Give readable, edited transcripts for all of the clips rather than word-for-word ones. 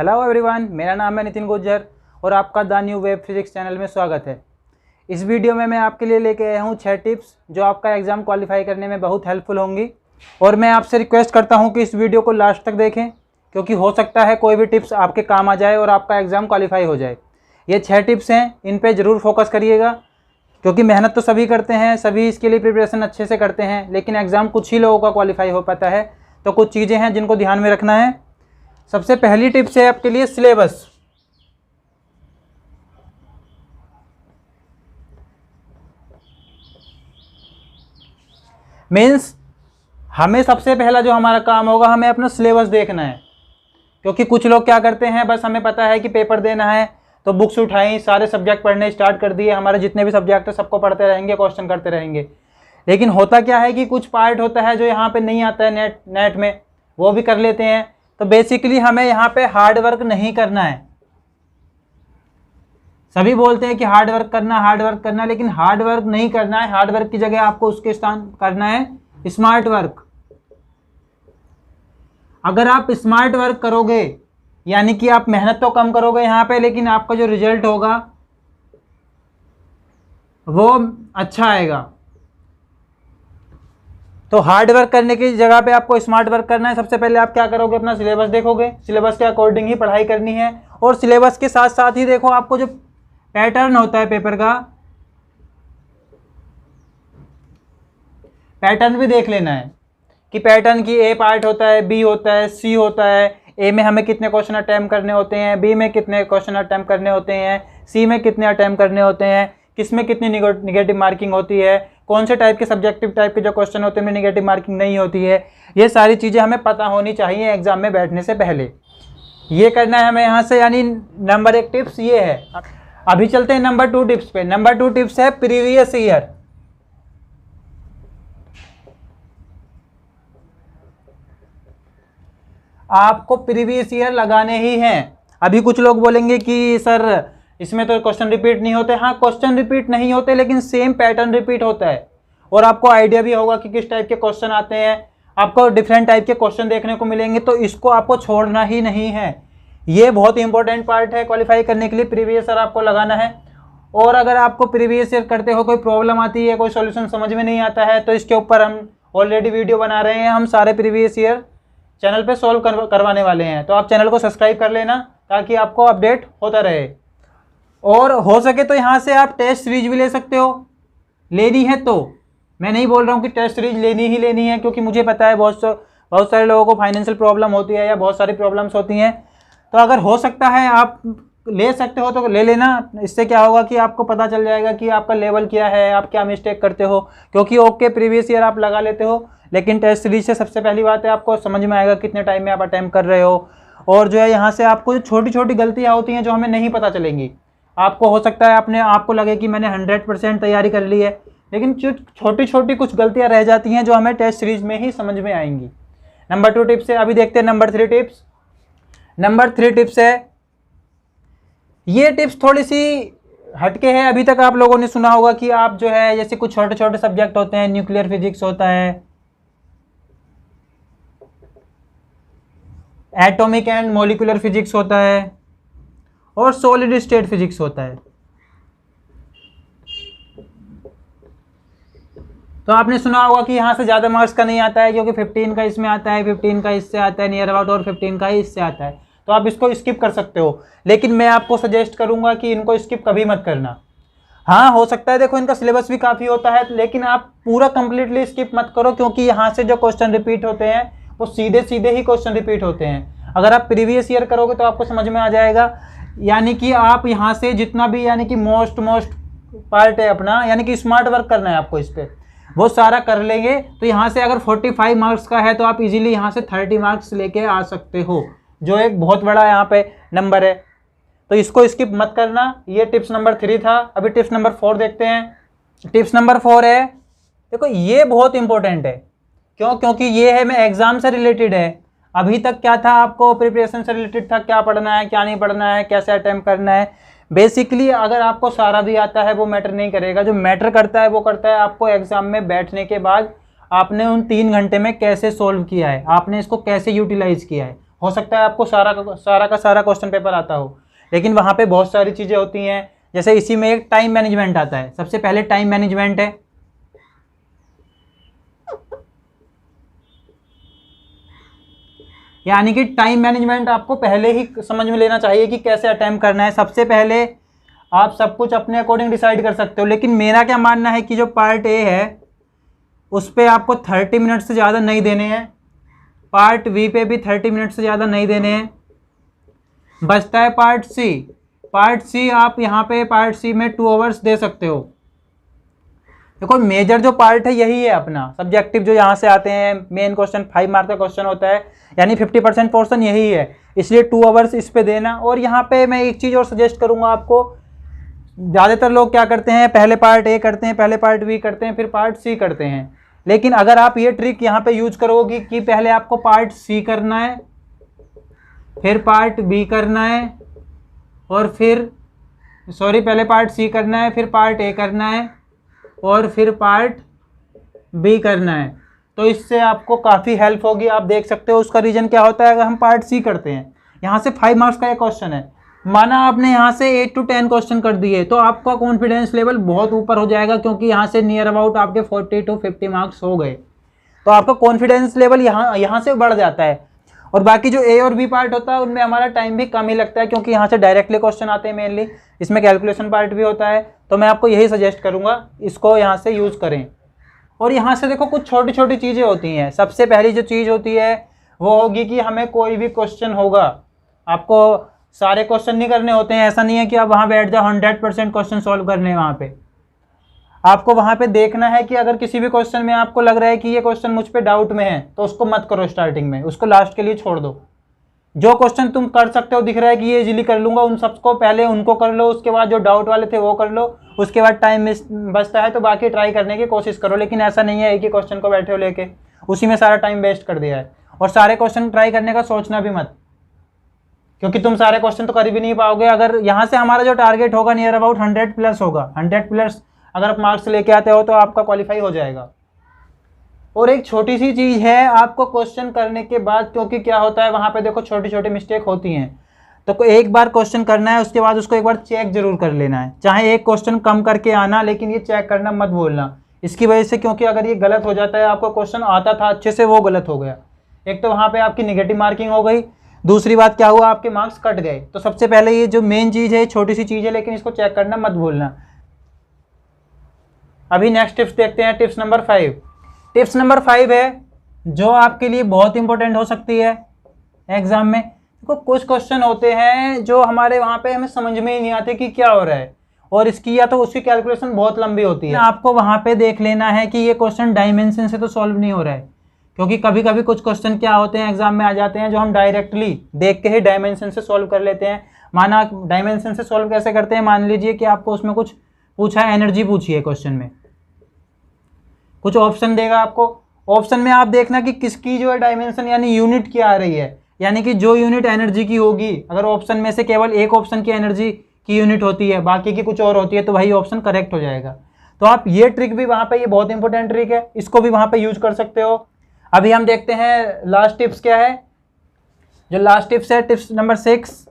Hello everyone, मेरा नाम है नितिन गुर्जर और आपका the new web physics channel में स्वागत है। इस वीडियो में मैं आपके लिए लेके आया हूँ 6 टिप्स जो आपका एग्ज़ाम क्वालिफाई करने में बहुत हेल्पफुल होंगी। और मैं आपसे रिक्वेस्ट करता हूँ कि इस वीडियो को लास्ट तक देखें, क्योंकि हो सकता है कोई भी टिप्स आपके काम आ जाए और आपका एग्ज़ाम क्वालिफाई हो जाए। ये 6 टिप्स हैं, इन पर ज़रूर फोकस करिएगा, क्योंकि मेहनत तो सभी करते हैं, सभी इसके लिए प्रिपरेशन अच्छे से करते हैं, लेकिन एग्ज़ाम कुछ ही लोगों का क्वालिफाई हो पाता है। तो कुछ चीज़ें हैं जिनको ध्यान में रखना है। सबसे पहली टिप्स है आपके लिए सिलेबस। मीन्स हमें सबसे पहला जो हमारा काम होगा, हमें अपना सिलेबस देखना है। क्योंकि कुछ लोग क्या करते हैं, बस हमें पता है कि पेपर देना है तो बुक्स उठाई, सारे सब्जेक्ट पढ़ने स्टार्ट कर दिए, हमारे जितने भी सब्जेक्ट है सबको पढ़ते रहेंगे, क्वेश्चन करते रहेंगे। लेकिन होता क्या है कि कुछ पार्ट होता है जो यहाँ पे नहीं आता है नेट में, वो भी कर लेते हैं। तो बेसिकली हमें यहाँ पे हार्ड वर्क नहीं करना है। सभी बोलते हैं कि हार्ड वर्क करना, लेकिन हार्ड वर्क नहीं करना है। हार्ड वर्क की जगह आपको उसके स्थान करना है स्मार्ट वर्क। अगर आप स्मार्ट वर्क करोगे, यानी कि आप मेहनत तो कम करोगे यहाँ पे, लेकिन आपका जो रिजल्ट होगा वो अच्छा आएगा। तो हार्ड वर्क करने की जगह पे आपको स्मार्ट वर्क करना है। सबसे पहले आप क्या करोगे, अपना सिलेबस देखोगे, सिलेबस के अकॉर्डिंग ही पढ़ाई करनी है। और सिलेबस के साथ साथ ही देखो, आपको जो पैटर्न होता है पेपर का, पैटर्न भी देख लेना है कि पैटर्न की ए पार्ट होता है, बी होता है, सी होता है। ए में हमें कितने क्वेश्चन अटैम्प्ट करने होते हैं, बी में कितने क्वेश्चन अटैम्प्ट करने होते हैं, सी में कितने अटैम्प्ट करने होते हैं, किस में कितनी निगेटिव मार्किंग होती है, कौन से टाइप के सब्जेक्टिव टाइप के जो क्वेश्चन होते हैं उनमें निगेटिव मार्किंग नहीं होती है। ये सारी चीज़ें हमें पता होनी चाहिए एग्जाम में बैठने से पहले। ये करना है हमें यहाँ से, यानी नंबर 1 टिप्स ये है। अभी चलते हैं नंबर 2 टिप्स पे। नंबर 2 टिप्स है प्रीवियस ईयर। आपको प्रीवियस ईयर लगाने ही हैं। अभी कुछ लोग बोलेंगे कि सर इसमें तो क्वेश्चन रिपीट नहीं होते। हाँ, क्वेश्चन रिपीट नहीं होते, लेकिन सेम पैटर्न रिपीट होता है। और आपको आइडिया भी होगा कि किस टाइप के क्वेश्चन आते हैं, आपको डिफरेंट टाइप के क्वेश्चन देखने को मिलेंगे। तो इसको आपको छोड़ना ही नहीं है। ये बहुत इंपॉर्टेंट पार्ट है क्वालिफाई करने के लिए। प्रीवियस ईयर आपको लगाना है। और अगर आपको प्रीवियस ईयर करते हो कोई प्रॉब्लम आती है, कोई सॉल्यूशन समझ में नहीं आता है, तो इसके ऊपर हम ऑलरेडी वीडियो बना रहे हैं। हम सारे प्रीवियस ईयर चैनल पे सॉल्व करवाने वाले हैं। तो आप चैनल को सब्सक्राइब कर लेना ताकि आपको अपडेट होता रहे। और हो सके तो यहाँ से आप टेस्ट सीरीज भी ले सकते हो, लेनी है तो। मैं नहीं बोल रहा हूँ कि टेस्ट सीरीज लेनी ही लेनी है, क्योंकि मुझे पता है बहुत सारे लोगों को फाइनेंशियल प्रॉब्लम होती है या बहुत सारी प्रॉब्लम्स होती हैं। तो अगर हो सकता है आप ले सकते हो तो ले लेना। इससे क्या होगा कि आपको पता चल जाएगा कि आपका लेवल क्या है, आप क्या मिस्टेक करते हो। क्योंकि ओके प्रीवियस ईयर आप लगा लेते हो, लेकिन टेस्ट सीरीज से सबसे पहली बात है आपको समझ में आएगा कितने टाइम में आप अटैम्प्ट कर रहे हो। और जो है यहाँ से आपको जो छोटी छोटी गलतियाँ होती हैं जो हमें नहीं पता चलेंगी। आपको हो सकता है आपको लगे कि मैंने 100% तैयारी कर ली है, लेकिन छोटी छोटी कुछ गलतियाँ रह जाती हैं जो हमें टेस्ट सीरीज में ही समझ में आएंगी। नंबर 2 टिप्स है। अभी देखते हैं नंबर 3 टिप्स। नंबर 3 टिप्स है, ये टिप्स थोड़ी सी हटके है। अभी तक आप लोगों ने सुना होगा कि आप जो है, जैसे कुछ छोटे छोटे सब्जेक्ट होते हैं, न्यूक्लियर फिजिक्स होता है, एटॉमिक एंड मॉलिक्यूलर फिजिक्स होता है, और सॉलिड स्टेट फिजिक्स होता है। तो आपने सुना होगा कि यहाँ से ज़्यादा मार्क्स का नहीं आता है, क्योंकि 15 का इसमें आता है, 15 का इससे आता है नियर अबाउट, और 15 का ही इससे आता है। तो आप इसको स्किप कर सकते हो, लेकिन मैं आपको सजेस्ट करूंगा कि इनको स्किप कभी मत करना। हाँ, हो सकता है देखो इनका सिलेबस भी काफ़ी होता है, लेकिन आप पूरा कंप्लीटली स्किप मत करो, क्योंकि यहाँ से जो क्वेश्चन रिपीट होते हैं वो सीधे सीधे ही क्वेश्चन रिपीट होते हैं। अगर आप प्रीवियस ईयर करोगे तो आपको समझ में आ जाएगा। यानी कि आप यहाँ से जितना भी, यानी कि मोस्ट पार्ट है अपना, यानी कि स्मार्ट वर्क करना है आपको, इस पर वो सारा कर लेंगे। तो यहाँ से अगर 45 मार्क्स का है तो आप इजीली यहाँ से 30 मार्क्स लेके आ सकते हो, जो एक बहुत बड़ा यहाँ पे नंबर है। तो इसको स्किप मत करना। ये टिप्स नंबर 3 था। अभी टिप्स नंबर 4 देखते हैं। टिप्स नंबर 4 है, देखो ये बहुत इंपॉर्टेंट है। क्यों? क्योंकि ये है में एग्जाम से रिलेटेड है। अभी तक क्या था, आपको प्रिपरेशन से रिलेटेड था, क्या पढ़ना है क्या नहीं पढ़ना है, कैसे अटेम्प्ट करना है। बेसिकली अगर आपको सारा भी आता है वो मैटर नहीं करेगा। जो मैटर करता है वो करता है आपको एग्जाम में बैठने के बाद आपने उन 3 घंटे में कैसे सोल्व किया है, आपने इसको कैसे यूटिलाइज किया है। हो सकता है आपको सारा का सारा क्वेश्चन पेपर आता हो, लेकिन वहाँ पे बहुत सारी चीज़ें होती हैं। जैसे इसी में एक टाइम मैनेजमेंट आता है। सबसे पहले टाइम मैनेजमेंट है, यानी कि टाइम मैनेजमेंट आपको पहले ही समझ में लेना चाहिए कि कैसे अटेम्प्ट करना है। सबसे पहले आप सब कुछ अपने अकॉर्डिंग डिसाइड कर सकते हो, लेकिन मेरा क्या मानना है कि जो पार्ट ए है उस पर आपको 30 मिनट से ज़्यादा नहीं देने हैं, पार्ट बी पे भी 30 मिनट से ज़्यादा नहीं देने हैं। बचता है पार्ट सी। पार्ट सी आप यहाँ पे पार्ट सी में 2 आवर्स दे सकते हो। देखो मेजर जो पार्ट है यही है अपना सब्जेक्टिव, जो यहाँ से आते हैं मेन क्वेश्चन 5 मार्क का क्वेश्चन होता है, यानी 50% पोर्शन यही है, इसलिए 2 आवर्स इस पे देना। और यहाँ पे मैं एक चीज़ और सजेस्ट करूँगा आपको, ज़्यादातर लोग क्या करते हैं, पहले पार्ट ए करते हैं, पहले पार्ट बी करते हैं, फिर पार्ट सी करते हैं। लेकिन अगर आप ये ट्रिक यहाँ पे यूज करोगे कि पहले आपको पार्ट सी करना है, फिर पार्ट बी करना है, और फिर पहले पार्ट सी करना है, फिर पार्ट ए करना है, और फिर पार्ट बी करना है, तो इससे आपको काफ़ी हेल्प होगी। आप देख सकते हो उसका रीज़न क्या होता है। अगर हम पार्ट सी करते हैं, यहाँ से 5 मार्क्स का एक क्वेश्चन है, माना आपने यहाँ से 8 to 10 क्वेश्चन कर दिए, तो आपका कॉन्फिडेंस लेवल बहुत ऊपर हो जाएगा, क्योंकि यहाँ से नियर अबाउट आपके 40 to 50 मार्क्स हो गए, तो आपका कॉन्फिडेंस लेवल यहाँ से बढ़ जाता है। और बाकी जो ए और बी पार्ट होता है उनमें हमारा टाइम भी कम ही लगता है, क्योंकि यहाँ से डायरेक्टली क्वेश्चन आते हैं मेनली, इसमें कैलकुलेशन पार्ट भी होता है। तो मैं आपको यही सजेस्ट करूँगा, इसको यहाँ से यूज़ करें। और यहाँ से देखो कुछ छोटी छोटी चीज़ें होती हैं। सबसे पहली जो चीज़ होती है वो होगी कि हमें कोई भी क्वेश्चन होगा, आपको सारे क्वेश्चन नहीं करने होते हैं। ऐसा नहीं है कि आप वहाँ बैठ जाओ 100% क्वेश्चन सॉल्व करने। वहाँ पे आपको वहाँ पे देखना है कि अगर किसी भी क्वेश्चन में आपको लग रहा है कि ये क्वेश्चन मुझ पे डाउट में है, तो उसको मत करो स्टार्टिंग में, उसको लास्ट के लिए छोड़ दो। जो क्वेश्चन तुम कर सकते हो, दिख रहा है कि ये इजीली कर लूँगा, उन सबको पहले उनको कर लो, उसके बाद जो डाउट वाले थे वो कर लो, उसके बाद टाइम बचता है तो बाकी ट्राई करने की कोशिश करो। लेकिन ऐसा नहीं है एक ही क्वेश्चन को बैठे हो लेके उसी में सारा टाइम वेस्ट कर दिया है। और सारे क्वेश्चन ट्राई करने का सोचना भी मत, क्योंकि तुम सारे क्वेश्चन तो कर भी नहीं पाओगे। अगर यहाँ से हमारा जो टारगेट होगा नियर अबाउट 100+ होगा, 100+ अगर आप मार्क्स लेके आते हो तो आपका क्वालिफाई हो जाएगा। और एक छोटी सी चीज़ है, आपको क्वेश्चन करने के बाद, क्योंकि क्या होता है वहाँ पे देखो छोटी छोटी मिस्टेक होती हैं, तो एक बार क्वेश्चन करना है, उसके बाद उसको एक बार चेक जरूर कर लेना है। चाहे एक क्वेश्चन कम करके आना, लेकिन ये चेक करना मत भूलना। इसकी वजह से, क्योंकि अगर ये गलत हो जाता है, आपको क्वेश्चन आता था अच्छे से, वो गलत हो गया, एक तो वहाँ पर आपकी निगेटिव मार्किंग हो गई, दूसरी बात क्या हुआ, आपके मार्क्स कट गए। तो सबसे पहले ये जो मेन चीज़ है, छोटी सी चीज़ है, लेकिन इसको चेक करना मत भूलना। अभी नेक्स्ट टिप्स देखते हैं, टिप्स नंबर 5। टिप्स नंबर 5 है जो आपके लिए बहुत इंपॉर्टेंट हो सकती है एग्जाम में। देखो कुछ क्वेश्चन होते हैं जो हमारे वहाँ पे हमें समझ में ही नहीं आते कि क्या हो रहा है, और इसकी या तो उसकी कैलकुलेशन बहुत लंबी होती है। आपको वहाँ पे देख लेना है कि ये क्वेश्चन डायमेंशन से तो सॉल्व नहीं हो रहा है, क्योंकि कभी कभी कुछ क्वेश्चन क्या होते हैं एग्जाम में आ जाते हैं जो हम डायरेक्टली देख के ही डायमेंशन से सॉल्व कर लेते हैं। माना डायमेंशन से सॉल्व कैसे करते हैं, मान लीजिए कि आपको उसमें कुछ पूछा है, एनर्जी पूछी है क्वेश्चन में, कुछ ऑप्शन देगा आपको, ऑप्शन में आप देखना कि किसकी जो है डायमेंशन यानी यूनिट क्या आ रही है, यानी कि जो यूनिट एनर्जी की होगी, अगर ऑप्शन में से केवल एक ऑप्शन की एनर्जी की यूनिट होती है, बाकी की कुछ और होती है, तो वही ऑप्शन करेक्ट हो जाएगा। तो आप ये ट्रिक भी वहाँ पे, ये बहुत इंपॉर्टेंट ट्रिक है, इसको भी वहाँ पे यूज कर सकते हो। अभी हम देखते हैं लास्ट टिप्स क्या है। जो लास्ट टिप्स है, टिप्स नंबर 6,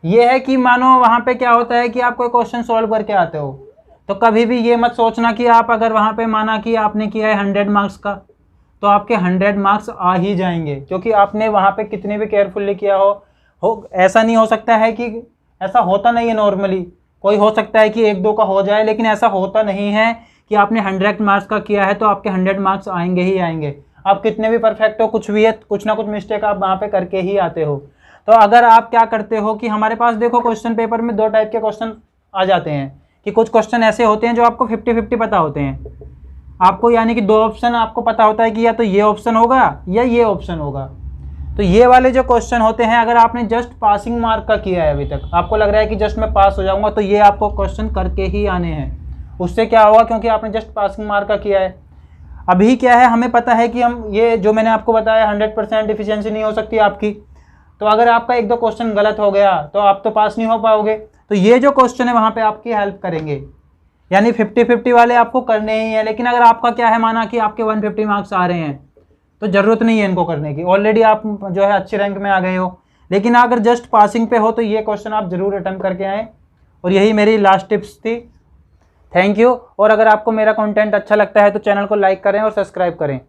ये है कि मानो वहाँ पे क्या होता है कि आप कोई क्वेश्चन सॉल्व करके आते हो, तो कभी भी ये मत सोचना कि आप अगर वहाँ पे माना कि आपने किया है 100 मार्क्स का, तो आपके 100 मार्क्स आ ही जाएंगे, क्योंकि आपने वहाँ पे कितने भी केयरफुली किया हो। ऐसा नहीं हो सकता है कि, ऐसा होता नहीं है नॉर्मली, कोई हो सकता है कि 1-2 का हो जाए, लेकिन ऐसा होता नहीं है कि आपने 100 मार्क्स का किया है तो आपके 100 मार्क्स आएंगे ही आएंगे। आप कितने भी परफेक्ट हो, कुछ भी है, कुछ ना कुछ मिस्टेक आप वहाँ पे करके ही आते हो। तो अगर आप क्या करते हो कि हमारे पास देखो क्वेश्चन पेपर में 2 टाइप के क्वेश्चन आ जाते हैं, कि कुछ क्वेश्चन ऐसे होते हैं जो आपको 50-50 पता होते हैं आपको, यानी कि 2 ऑप्शन आपको पता होता है कि या तो ये ऑप्शन होगा या ये ऑप्शन होगा। तो ये वाले जो क्वेश्चन होते हैं, अगर आपने जस्ट पासिंग मार्क का किया है, अभी तक आपको लग रहा है कि जस्ट मैं पास हो जाऊंगा, तो ये आपको क्वेश्चन करके ही आने हैं। उससे क्या होगा, क्योंकि आपने जस्ट पासिंग मार्क का किया है। अभी क्या है, हमें पता है कि हम ये जो मैंने आपको बताया 100% एफिशिएंसी नहीं हो सकती आपकी, तो अगर आपका 1-2 क्वेश्चन गलत हो गया तो आप तो पास नहीं हो पाओगे। तो ये जो क्वेश्चन है वहाँ पे आपकी हेल्प करेंगे, यानी 50-50 वाले आपको करने ही हैं। लेकिन अगर आपका क्या है, माना कि आपके 150 मार्क्स आ रहे हैं, तो ज़रूरत नहीं है इनको करने की, ऑलरेडी आप जो है अच्छे रैंक में आ गए हो। लेकिन अगर जस्ट पासिंग पे हो तो ये क्वेश्चन आप ज़रूर अटेम्प्ट करके आएँ। और यही मेरी लास्ट टिप्स थी। Thank you. और अगर आपको मेरा कंटेंट अच्छा लगता है तो चैनल को लाइक करें और सब्सक्राइब करें।